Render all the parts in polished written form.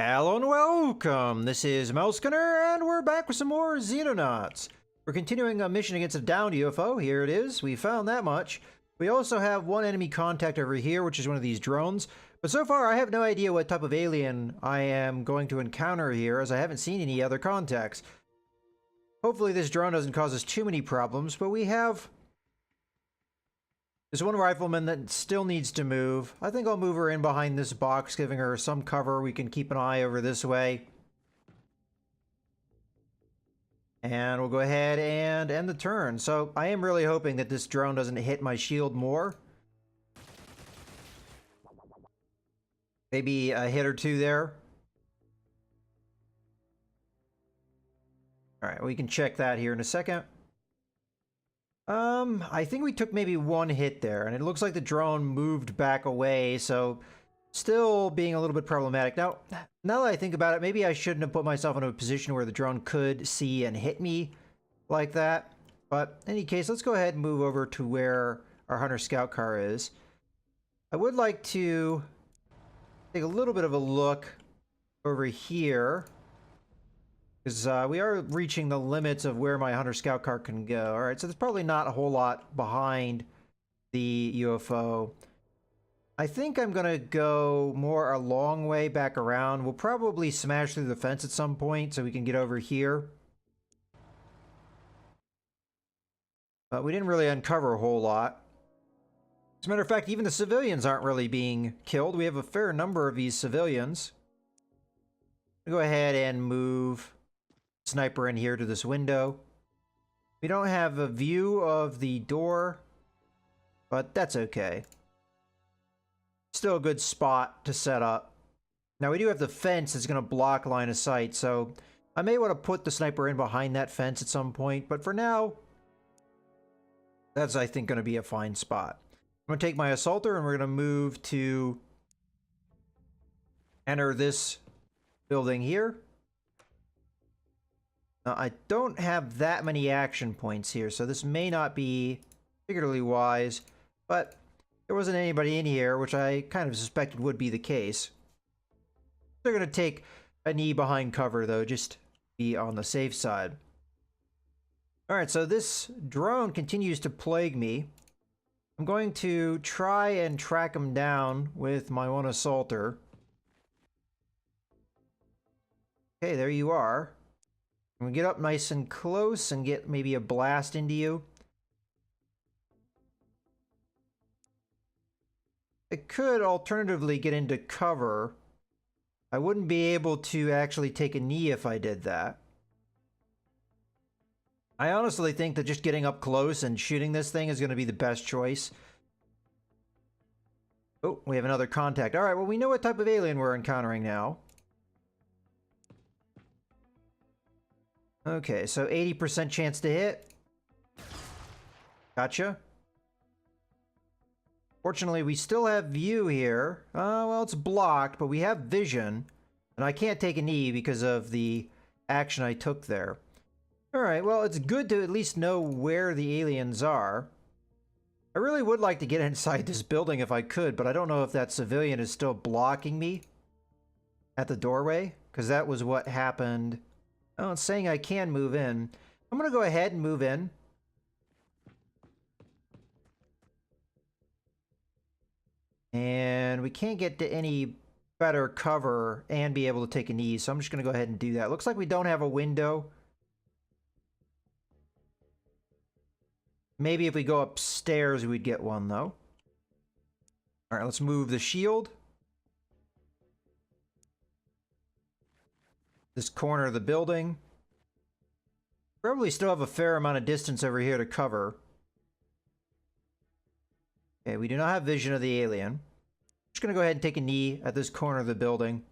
Hello and welcome! This is Melskinner, and we're back with some more Xenonauts. We're continuing a mission against a downed UFO. Here it is. We found that much. We also have one enemy contact over here, which is one of these drones. But so far, I have no idea what type of alien I am going to encounter here, as I haven't seen any other contacts. Hopefully this drone doesn't cause us too many problems, but we have this one rifleman that still needs to move. I think I'll move her in behind this box, giving her some cover. We can keep an eye over this way. And we'll go ahead and end the turn. So I am really hoping that this drone doesn't hit my shield more. Maybe a hit or two there. All right, we can check that here in a second. I think we took maybe one hit there, and it looks like the drone moved back away, so still being a little bit problematic. Now that I think about it, maybe I shouldn't have put myself in a position where the drone could see and hit me like that. But in any case, let's go ahead and move over to where our Hunter Scout car is. I would like to take a little bit of a look over here, because we are reaching the limits of where my Hunter Scout car can go. Alright, so there's probably not a whole lot behind the UFO. I think I'm going to go more a long way back around. We'll probably smash through the fence at some point so we can get over here. But we didn't really uncover a whole lot. As a matter of fact, even the civilians aren't really being killed. We have a fair number of these civilians. I'll go ahead and move sniper in here to this window. We don't have a view of the door, but that's okay. Still a good spot to set up. Now we do have the fence that's going to block line of sight, so I may want to put the sniper in behind that fence at some point, but for now, that's, I think, going to be a fine spot. I'm going to take my assaulter and we're going to move to enter this building here. Now, I don't have that many action points here, so this may not be particularly wise, but there wasn't anybody in here, which I kind of suspected would be the case. They're going to take a knee behind cover, though, just to be on the safe side. Alright, so this drone continues to plague me. I'm going to try and track him down with my one assaulter. Okay, there you are. I'm gonna get up nice and close and get maybe a blast into you. I could alternatively get into cover. I wouldn't be able to actually take a knee if I did that. I honestly think that just getting up close and shooting this thing is going to be the best choice. Oh, we have another contact. Alright, well, we know what type of alien we're encountering now. Okay, so 80% chance to hit. Gotcha. Fortunately, we still have view here. Well, it's blocked, but we have vision. And I can't take a knee because of the action I took there. Alright, well, it's good to at least know where the aliens are. I really would like to get inside this building if I could, but I don't know if that civilian is still blocking me at the doorway, because that was what happened. Oh, it's saying I can move in. I'm going to go ahead and move in. And we can't get to any better cover and be able to take a knee, so I'm just going to go ahead and do that. Looks like we don't have a window. Maybe if we go upstairs, we'd get one, though. All right, let's move the shield. This corner of the building. Probably still have a fair amount of distance over here to cover. Okay, we do not have vision of the alien. Just gonna go ahead and take a knee at this corner of the building.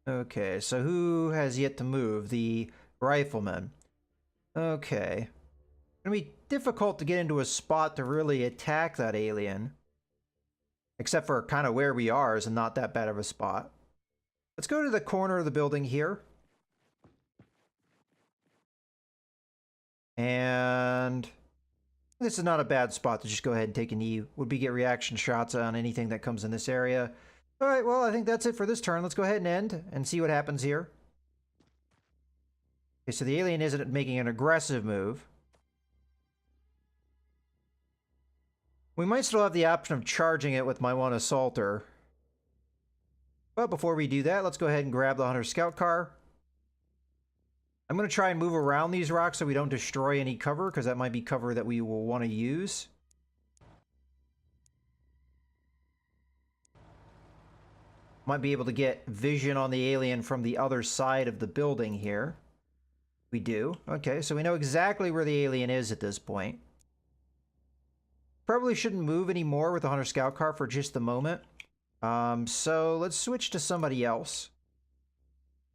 Okay, so who has yet to move? The rifleman. Okay. It's gonna be difficult to get into a spot to really attack that alien. Except for kind of where we are is not that bad of a spot. Let's go to the corner of the building here. And this is not a bad spot to just go ahead and take a knee. Would be get reaction shots on anything that comes in this area. All right, well, I think that's it for this turn. Let's go ahead and end and see what happens here. Okay, so the alien isn't making an aggressive move. We might still have the option of charging it with my one assaulter. But before we do that, let's go ahead and grab the Hunter Scout car. I'm going to try and move around these rocks so we don't destroy any cover, because that might be cover that we will want to use. Might be able to get vision on the alien from the other side of the building here. We do. Okay, so we know exactly where the alien is at this point. Probably shouldn't move anymore with the Hunter Scout car for just the moment. So let's switch to somebody else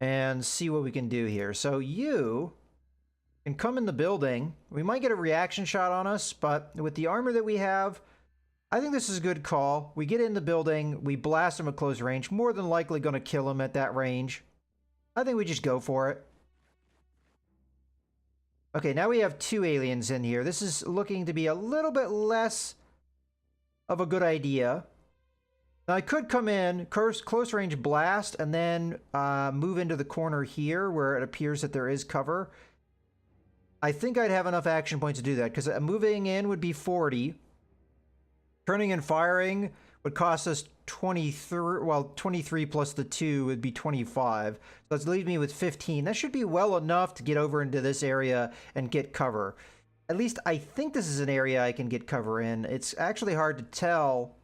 and see what we can do here. So you can come in the building. We might get a reaction shot on us, but with the armor that we have, I think this is a good call. We get in the building, we blast him at close range, more than likely going to kill him at that range. I think we just go for it. Okay, now we have two aliens in here. This is looking to be a little bit less of a good idea. Now, I could come in, close range blast, and then move into the corner here where it appears that there is cover. I think I'd have enough action points to do that, because moving in would be 40. Turning and firing would cost us 23, well, 23 plus the 2 would be 25. So that leaves me with 15. That should be well enough to get over into this area and get cover. At least I think this is an area I can get cover in. It's actually hard to tell.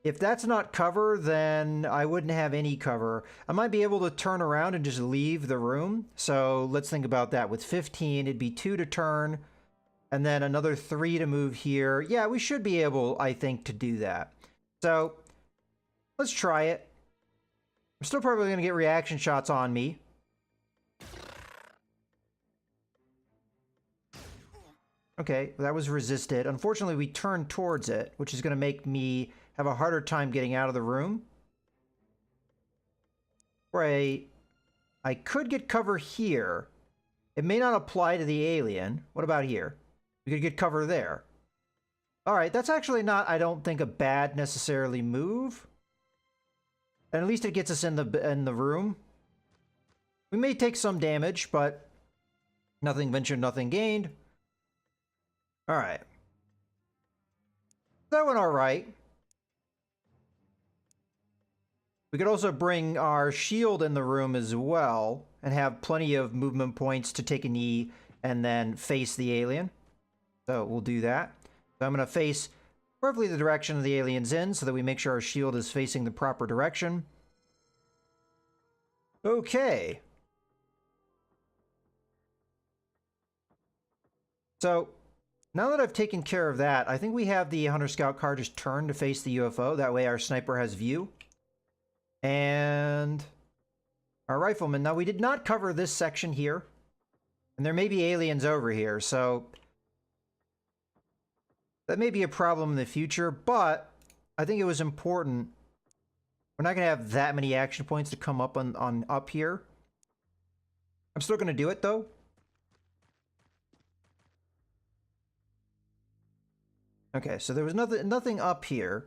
If that's not cover, then I wouldn't have any cover. I might be able to turn around and just leave the room. So let's think about that. With 15, it'd be 2 to turn, and then another 3 to move here. Yeah, we should be able, I think, to do that. So let's try it. I'm still probably going to get reaction shots on me. Okay, that was resisted. Unfortunately, we turned towards it, which is going to make me have a harder time getting out of the room. Right. I could get cover here. It may not apply to the alien. What about here? We could get cover there. All right, that's actually not, I don't think, a bad necessarily move. And at least it gets us in the room. We may take some damage, but nothing ventured, nothing gained. All right. That went all right. We could also bring our shield in the room as well and have plenty of movement points to take a knee and then face the alien. So we'll do that. So I'm going to face roughly the direction the alien's in so that we make sure our shield is facing the proper direction. Okay. So now that I've taken care of that, I think we have the Hunter Scout car just turn to face the UFO. That way our sniper has view. And our rifleman. Now, we did not cover this section here. And there may be aliens over here, so that may be a problem in the future, but I think it was important. We're not going to have that many action points to come up on up here. I'm still going to do it, though. Okay, so there was nothing up here.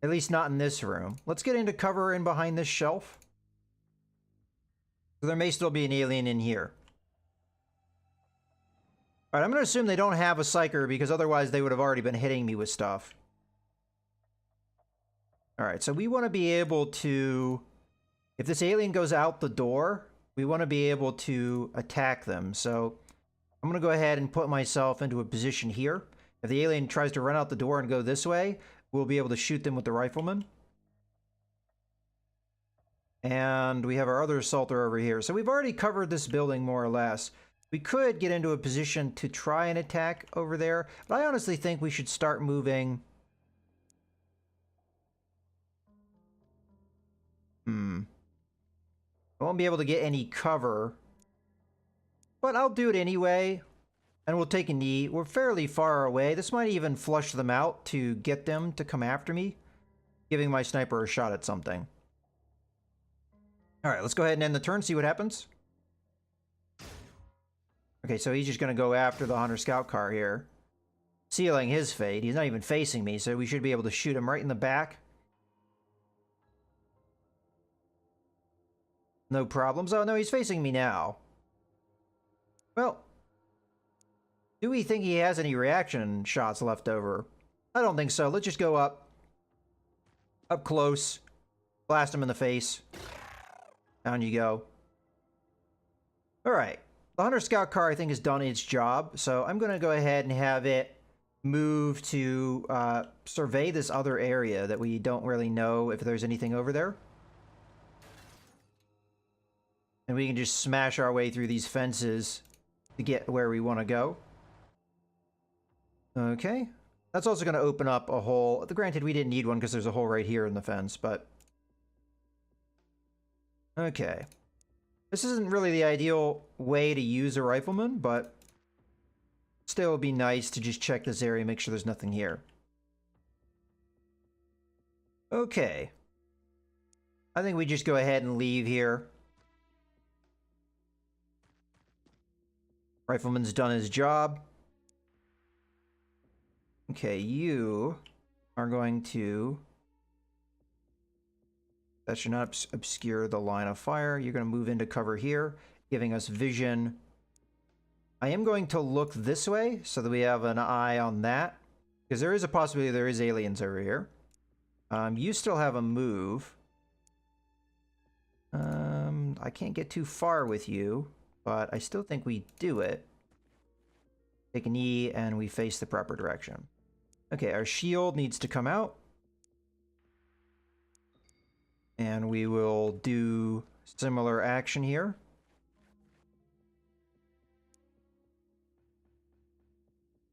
At least not in this room. Let's get into cover in behind this shelf. So there may still be an alien in here. Alright, I'm going to assume they don't have a psyker because otherwise they would have already been hitting me with stuff. Alright, so we want to be able to... If this alien goes out the door, we want to be able to attack them. So I'm going to go ahead and put myself into a position here. If the alien tries to run out the door and go this way, we'll be able to shoot them with the rifleman. And we have our other assaulter over here. So we've already covered this building more or less. We could get into a position to try and attack over there, but I honestly think we should start moving. I won't be able to get any cover, but I'll do it anyway. And we'll take a knee. We're fairly far away. This might even flush them out to get them to come after me, giving my sniper a shot at something. All right, let's go ahead and end the turn, see what happens. Okay, so he's just going to go after the Hunter Scout car here, sealing his fate. He's not even facing me, so we should be able to shoot him right in the back. No problems. Oh, no, he's facing me now. Well, do we think he has any reaction shots left over? I don't think so. Let's just go up. Up close. Blast him in the face. Down you go. Alright. The Hunter Scout car, I think, has done its job. So I'm going to go ahead and have it move to survey this other area that we don't really know if there's anything over there. And we can just smash our way through these fences to get where we want to go. Okay. That's also going to open up a hole. Granted, we didn't need one because there's a hole right here in the fence, but... Okay. This isn't really the ideal way to use a rifleman, but... Still would be nice to just check this area and make sure there's nothing here. Okay. I think we just go ahead and leave here. Rifleman's done his job. Okay, you are going to... That should not obscure the line of fire. You're going to move into cover here, giving us vision. I am going to look this way so that we have an eye on that. Because there is a possibility there is aliens over here. You still have a move. I can't get too far with you, but I still think we do it. Take a knee and we face the proper direction. Okay, our shield needs to come out. And we will do similar action here.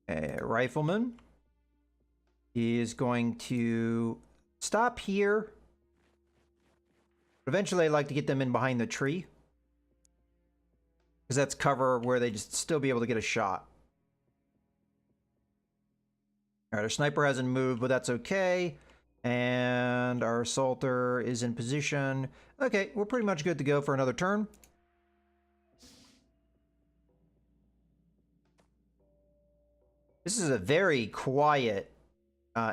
A rifleman is going to stop here. Eventually, I'd like to get them in behind the tree, because that's cover where they'd still be able to get a shot. All right, our sniper hasn't moved, but that's okay. And our assaulter is in position. Okay, we're pretty much good to go for another turn. This is a very quiet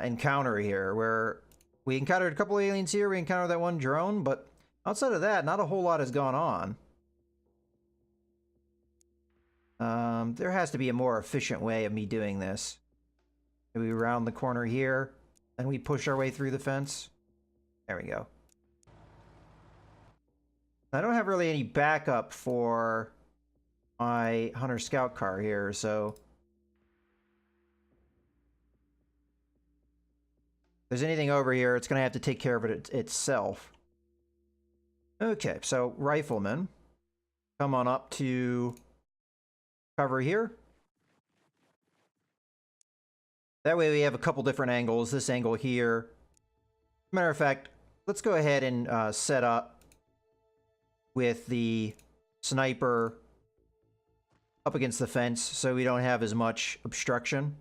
encounter here, where we encountered a couple aliens here, we encountered that one drone, but outside of that, not a whole lot has gone on. There has to be a more efficient way of me doing this. Maybe we round the corner here, then we push our way through the fence. There we go. I don't have really any backup for my Hunter Scout car here, so... If there's anything over here, it's going to have to take care of it itself. Okay, so rifleman. Come on up to cover here. That way we have a couple different angles. This angle here. Matter of fact, let's go ahead and set up with the sniper up against the fence so we don't have as much obstruction.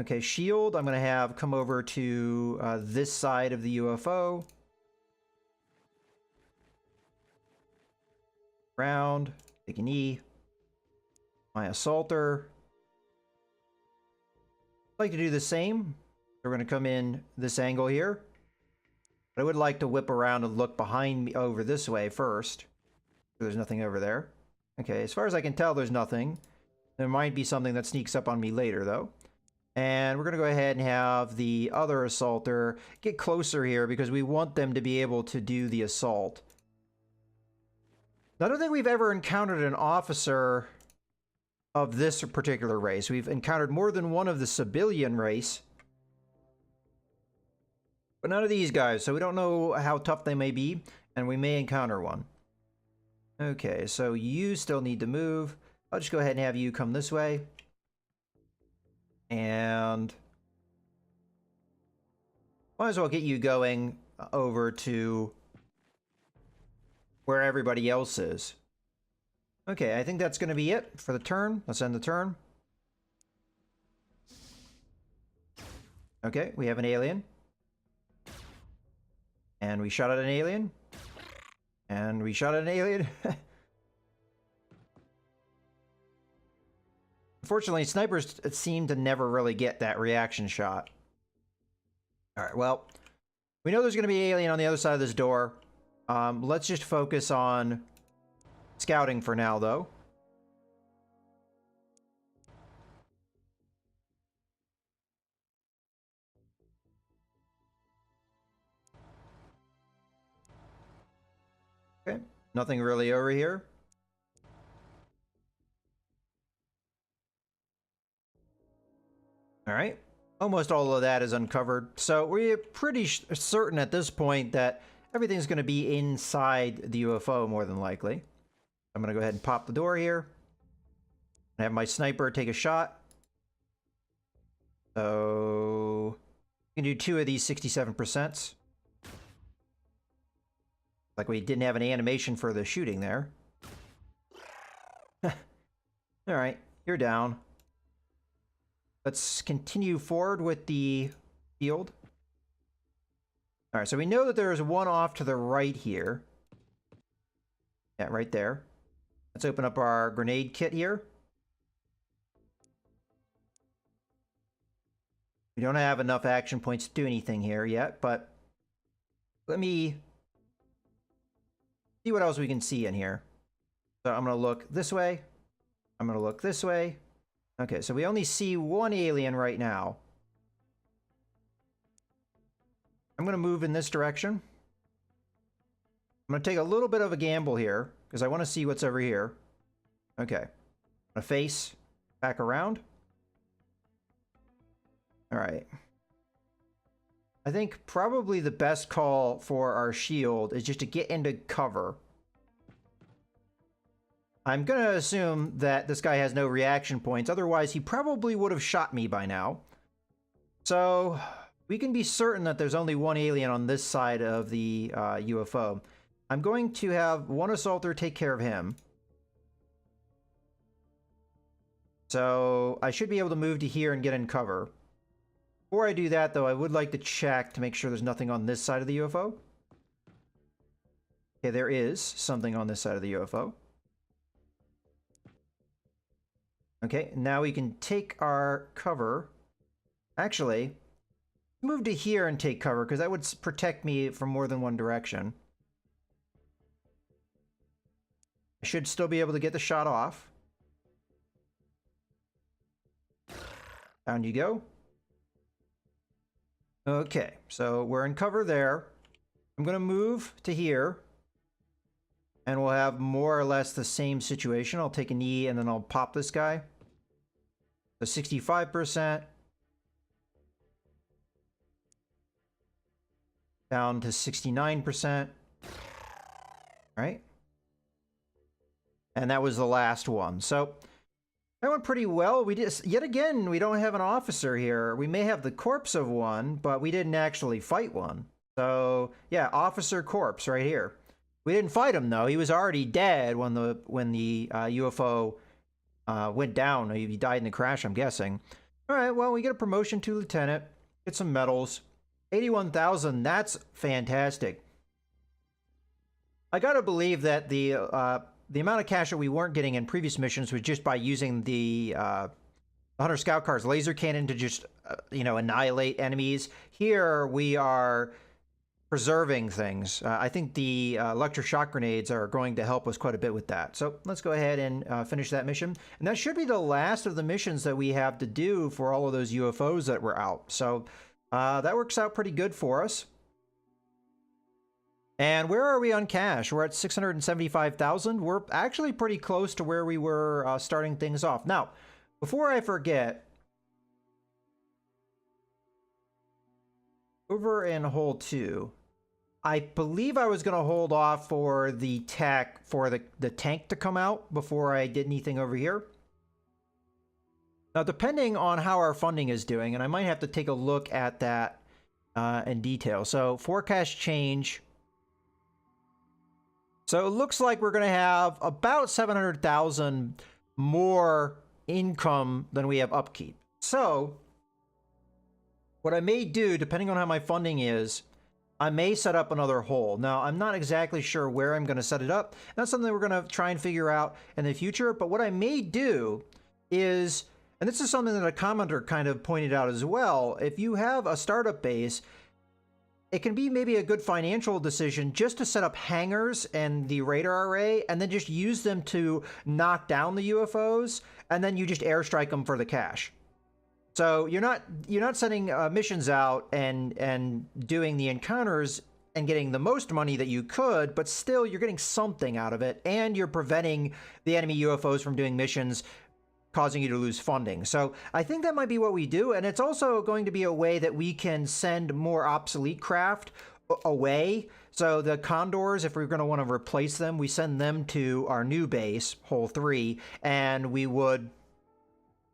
Okay, shield, I'm going to have come over to this side of the UFO. Round, take a knee. My assaulter. I'd like to do the same. We're going to come in this angle here. But I would like to whip around and look behind me over this way first. There's nothing over there. Okay, as far as I can tell, there's nothing. There might be something that sneaks up on me later, though. And we're going to go ahead and have the other assaulter get closer here because we want them to be able to do the assault. Now, I don't think we've ever encountered an officer of this particular race. We've encountered more than one of the civilian race. But none of these guys, so we don't know how tough they may be, and we may encounter one. Okay, so you still need to move. I'll just go ahead and have you come this way. And might as well get you going over to where everybody else is. Okay, I think that's going to be it for the turn. Let's end the turn. Okay, we have an alien. And we shot at an alien. And we shot at an alien. Unfortunately, snipers seem to never really get that reaction shot. Alright, well, we know there's going to be an alien on the other side of this door. Let's just focus on scouting for now, though. Okay, nothing really over here. All right, almost all of that is uncovered. So we're pretty certain at this point that everything's going to be inside the UFO, more than likely. I'm going to go ahead and pop the door here. I have my sniper take a shot. So we can do 2 of these 67%. Like we didn't have an animation for the shooting there. All right, you're down. Let's continue forward with the field. All right, so we know that there is one off to the right here. Yeah, right there. Let's open up our grenade kit here. We don't have enough action points to do anything here yet, but let me see what else we can see in here. So I'm going to look this way. I'm going to look this way. Okay, so we only see one alien right now. I'm going to move in this direction. I'm going to take a little bit of a gamble here because I want to see what's over here. Okay. I'm going to face back around. All right. I think probably the best call for our shield is just to get into cover. I'm going to assume that this guy has no reaction points. Otherwise, he probably would have shot me by now. So we can be certain that there's only one alien on this side of the UFO. I'm going to have one assaulter take care of him. So I should be able to move to here and get in cover. Before I do that, though, I would like to check to make sure there's nothing on this side of the UFO. Okay, there is something on this side of the UFO. Okay, now we can take our cover. Actually, move to here and take cover, because that would protect me from more than one direction. I should still be able to get the shot off. Down you go. Okay, so we're in cover there. I'm going to move to here. And we'll have more or less the same situation. I'll take a knee and then I'll pop this guy. So 65%. Down to 69%. Right? And that was the last one. So that went pretty well. We just, yet again, we don't have an officer here. We may have the corpse of one, but we didn't actually fight one. So yeah, officer corpse right here. We didn't fight him though. He was already dead when the UFO went down. He died in the crash, I'm guessing. All right, well, we get a promotion to lieutenant. Get some medals. 81,000. That's fantastic. I gotta believe that the amount of cash that we weren't getting in previous missions was just by using the Hunter Scout Car's laser cannon to just annihilate enemies. Here we are preserving things. I think the electroshock grenades are going to help us quite a bit with that. So let's go ahead and finish that mission. And that should be the last of the missions that we have to do for all of those UFOs that were out. So that works out pretty good for us. And where are we on cash? We're at 675,000. We're actually pretty close to where we were starting things off. Now, before I forget, over in hole 2, I believe I was going to hold off for the tech for the tank to come out before I did anything over here. Now, depending on how our funding is doing, and I might have to take a look at that in detail. So, forecast change. So, it looks like we're going to have about 700,000 more income than we have upkeep. So, what I may do, depending on how my funding is, I may set up another hole. Now, I'm not exactly sure where I'm going to set it up. That's something we're going to try and figure out in the future. But what I may do is, and this is something that a commenter kind of pointed out as well, if you have a startup base, it can be maybe a good financial decision just to set up hangars and the radar array and then just use them to knock down the UFOs, and then you just airstrike them for the cash. So you're not sending missions out and doing the encounters and getting the most money that you could, but still you're getting something out of it, and you're preventing the enemy UFOs from doing missions, causing you to lose funding. So I think that might be what we do, and it's also going to be a way that we can send more obsolete craft away. So the Condors, if we're going to want to replace them, we send them to our new base, Hole 3, and we would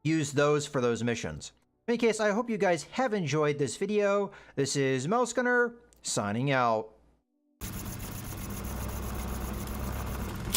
use those for those missions. In any case, I hope you guys have enjoyed this video. This is Melsgunner, signing out.